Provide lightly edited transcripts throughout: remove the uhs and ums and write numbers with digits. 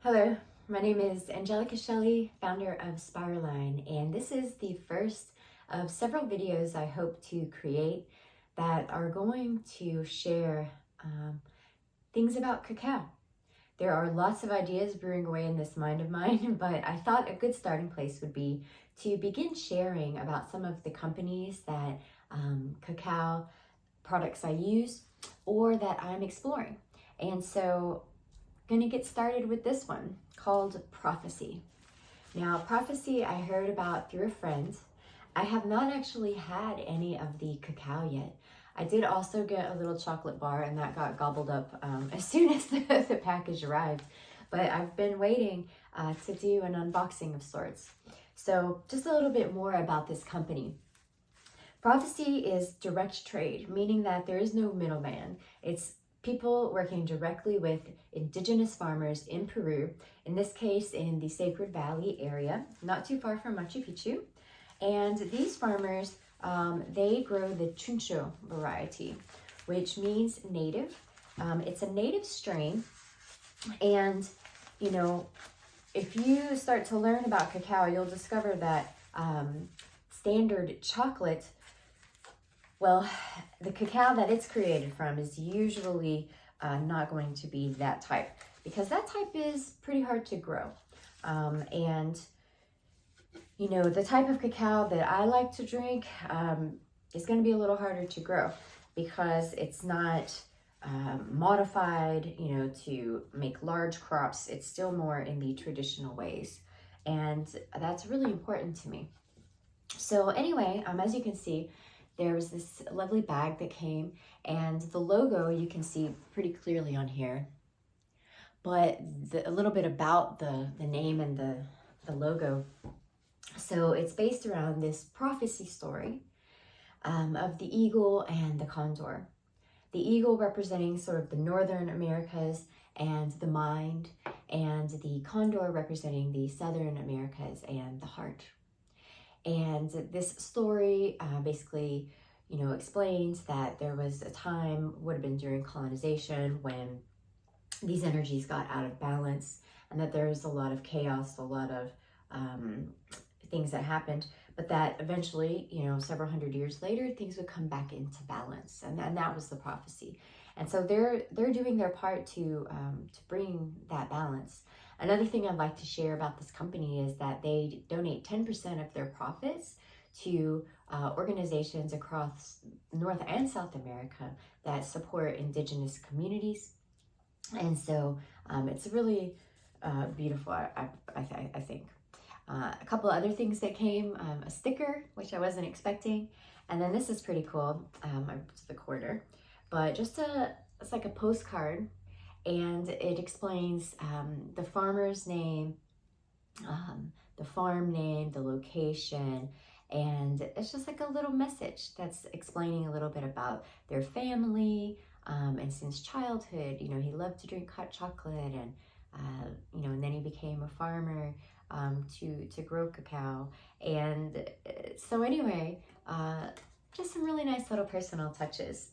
Hello, my name is Angelica Shelley, founder of Spiraline, and this is the first of several videos I hope to create that are going to share things about cacao. There are lots of ideas brewing away in this mind of mine, but I thought a good starting place would be to begin sharing about some of the companies that cacao products I use or that I'm exploring. And so going to get started with this one called Prophecy. Now, Prophecy I heard about through a friend. I have not actually had any of the cacao yet. I did also get a little chocolate bar and that got gobbled up as soon as the package arrived. But I've been waiting to do an unboxing of sorts. So just a little bit more about this company. Prophecy is direct trade, meaning that there is no middleman. It's people working directly with indigenous farmers in Peru, in this case in the Sacred Valley area, not too far from Machu Picchu. And these farmers, they grow the chuncho variety, which means native. It's a native strain. And, you know, if you start to learn about cacao, you'll discover that standard chocolate, well, the cacao that it's created from is usually not going to be that type because that type is pretty hard to grow. And, you know, the type of cacao that I like to drink is going to be a little harder to grow because it's not modified, you know, to make large crops. It's still more in the traditional ways. And that's really important to me. So anyway, as you can see, there was this lovely bag that came, and the logo you can see pretty clearly on here. But a little bit about the name and the logo. So it's based around this prophecy story of the eagle and the condor. The eagle representing sort of the northern Americas and the mind, and the condor representing the southern Americas and the heart. And this story basically, you know, explains that there was a time, would have been during colonization, when these energies got out of balance and that there was a lot of chaos, a lot of things that happened, but that eventually, you know, several hundred years later, things would come back into balance. And that was the prophecy. And so they're doing their part to bring that balance. Another thing I'd like to share about this company is that they donate 10% of their profits to organizations across North and South America that support indigenous communities. And so it's really beautiful, I think. A couple other things that came, a sticker, which I wasn't expecting. And then this is pretty cool, it's the quarter, but just it's like a postcard. And it explains the farmer's name, the farm name, the location, and it's just like a little message that's explaining a little bit about their family, and since childhood, you know, he loved to drink hot chocolate, and you know, and then he became a farmer to grow cacao. And so anyway, just some really nice little personal touches.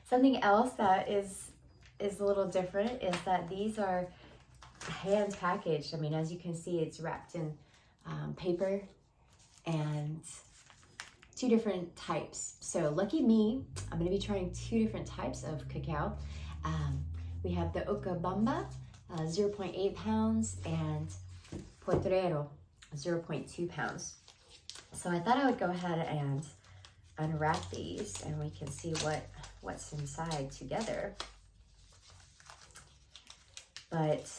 Something else that is a little different is that these are hand packaged. I mean, as you can see, it's wrapped in paper and two different types. So lucky me, I'm going to be trying two different types of cacao. We have the Ocabamba, 0.8 pounds, and Potrero, 0.2 pounds. So I thought I would go ahead and unwrap these and we can see what's inside together. But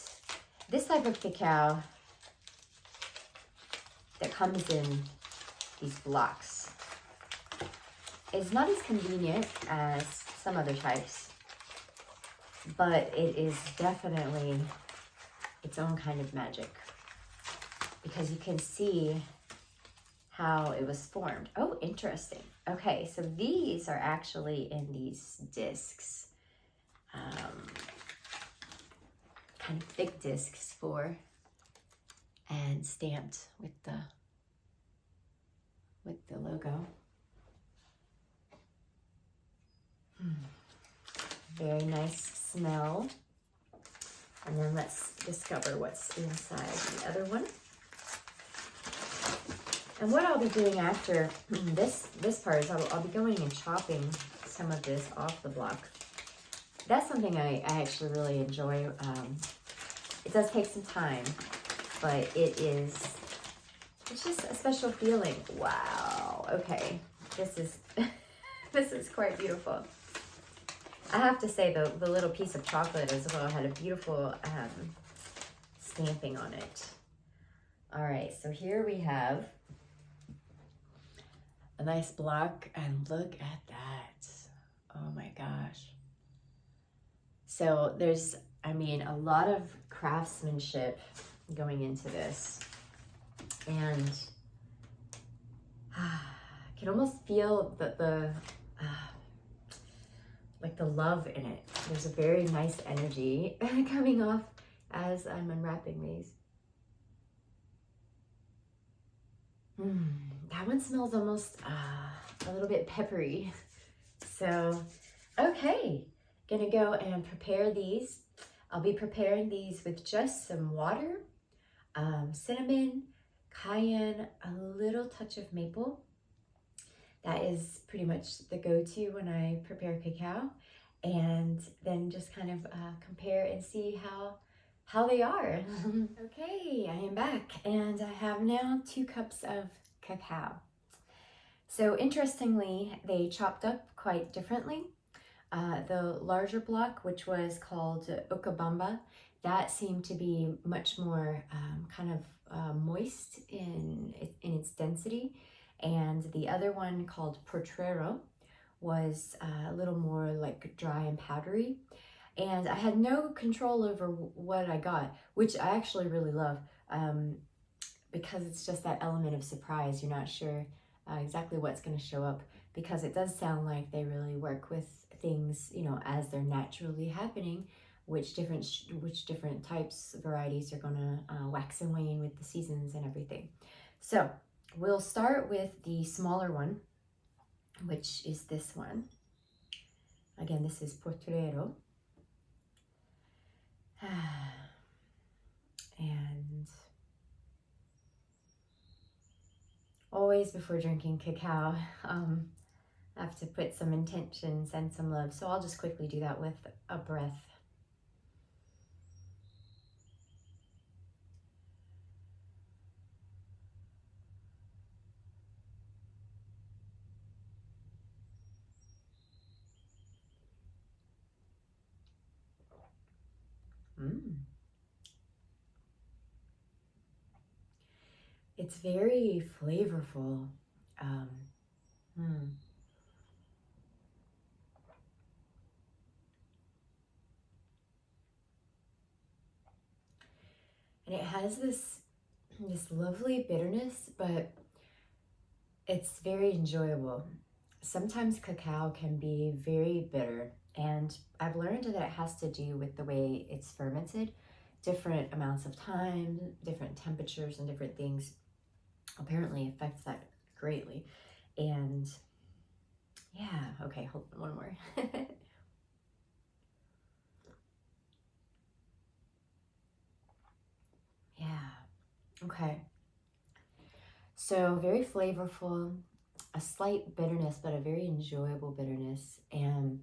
this type of cacao that comes in these blocks is not as convenient as some other types, but it is definitely its own kind of magic because you can see how it was formed. Oh, interesting. Okay, so these are actually in these discs. Kind of thick discs and stamped with the logo. Very nice smell. And then let's discover what's inside the other one. And what I'll be doing after this part is I'll be going and chopping some of this off the block. That's something I actually really enjoy. It does take some time, but it's just a special feeling. Wow. Okay, this is this is quite beautiful. I have to say the little piece of chocolate as well had a beautiful stamping on it. All right, so here we have a nice block, and look at that. Oh my gosh. So there's, I mean, a lot of craftsmanship going into this, and I can almost feel like the love in it. There's a very nice energy coming off as I'm unwrapping these. That one smells almost a little bit peppery. So, okay, gonna go and prepare these. I'll be preparing these with just some water, cinnamon, cayenne, a little touch of maple. That is pretty much the go-to when I prepare cacao, and then just kind of compare and see how they are. Okay, I am back, and I have now 2 cups of cacao. So interestingly, they chopped up quite differently. The larger block, which was called Okabamba, that seemed to be much more kind of moist in its density. And the other one called Portrero was a little more like dry and powdery. And I had no control over what I got, which I actually really love, because it's just that element of surprise. You're not sure exactly what's going to show up, because it does sound like they really work with things, you know, as they're naturally happening, which different types, varieties are going to wax and wane with the seasons and everything. So we'll start with the smaller one, which is this one. Again, this is Portrero. And always before drinking cacao, I have to put some intentions and some love. So I'll just quickly do that with a breath. It's very flavorful. And it has this lovely bitterness, but it's very enjoyable. Sometimes cacao can be very bitter, and I've learned that it has to do with the way it's fermented. Different amounts of time, different temperatures, and different things apparently affects that greatly. And yeah, okay, hold on, one more. Yeah, okay. So very flavorful, a slight bitterness, but a very enjoyable bitterness. And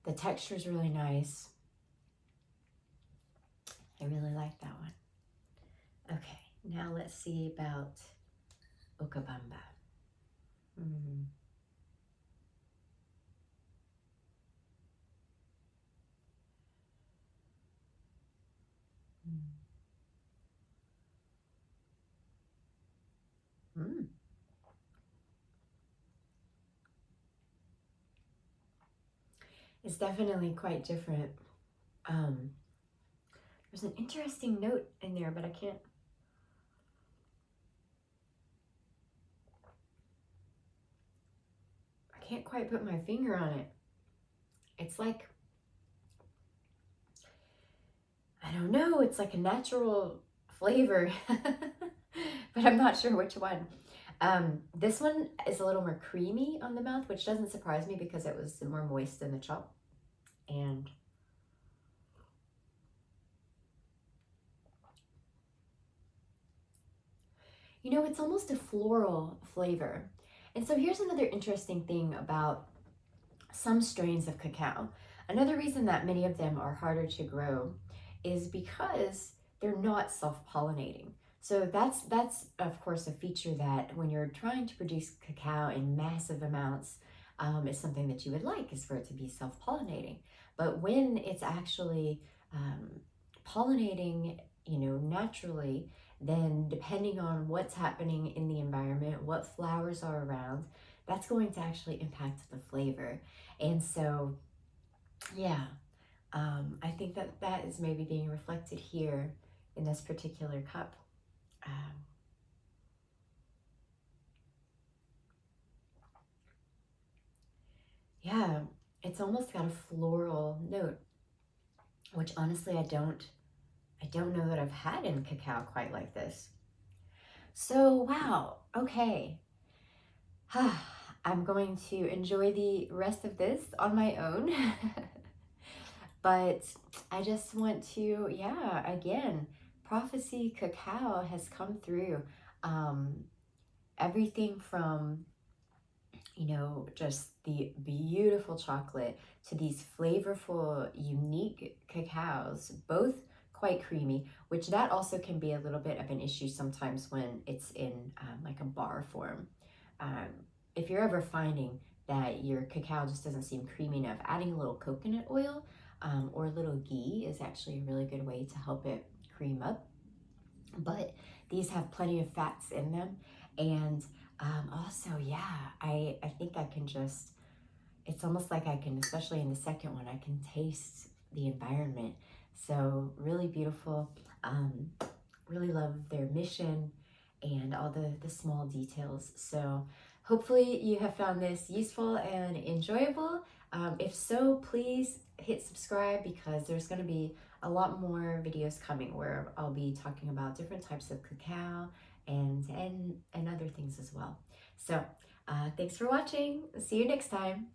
the texture is really nice. I really like that one. Okay, now let's see about Okabamba. It's definitely quite different. There's an interesting note in there, but I can't quite put my finger on it. It's like, I don't know, it's like a natural flavor, but I'm not sure which one. This one is a little more creamy on the mouth, which doesn't surprise me because it was more moist than the chop. And You know, it's almost a floral flavor. And so here's another interesting thing about some strains of cacao. Another reason that many of them are harder to grow is because they're not self-pollinating. So that's of course a feature that when you're trying to produce cacao in massive amounts, is something that you would like, is for it to be self-pollinating. But when it's actually um, pollinating, you know, naturally, then depending on what's happening in the environment, what flowers are around, that's going to actually impact the flavor. And so, yeah, I think that that is maybe being reflected here in this particular cup. Um, yeah, it's almost got a floral note, which honestly I don't know that I've had in cacao quite like this. So, wow, okay. I'm going to enjoy the rest of this on my own. But I just want to, yeah, again, prophecy cacao has come through. Um, Everything from, you know, just the beautiful chocolate to these flavorful, unique cacaos, both quite creamy, which that also can be a little bit of an issue sometimes when it's in like a bar form. Um, if you're ever finding that your cacao just doesn't seem creamy enough, adding a little coconut oil or a little ghee is actually a really good way to help it cream up. But these have plenty of fats in them. And also, yeah, I think I can just, it's almost like I can, especially in the second one, I can taste the environment. So really beautiful. Um, really love their mission and all the small details. So hopefully you have found this useful and enjoyable. If so, please hit subscribe because there's going to be a lot more videos coming where I'll be talking about different types of cacao and other things as well. So thanks for watching. See you next time.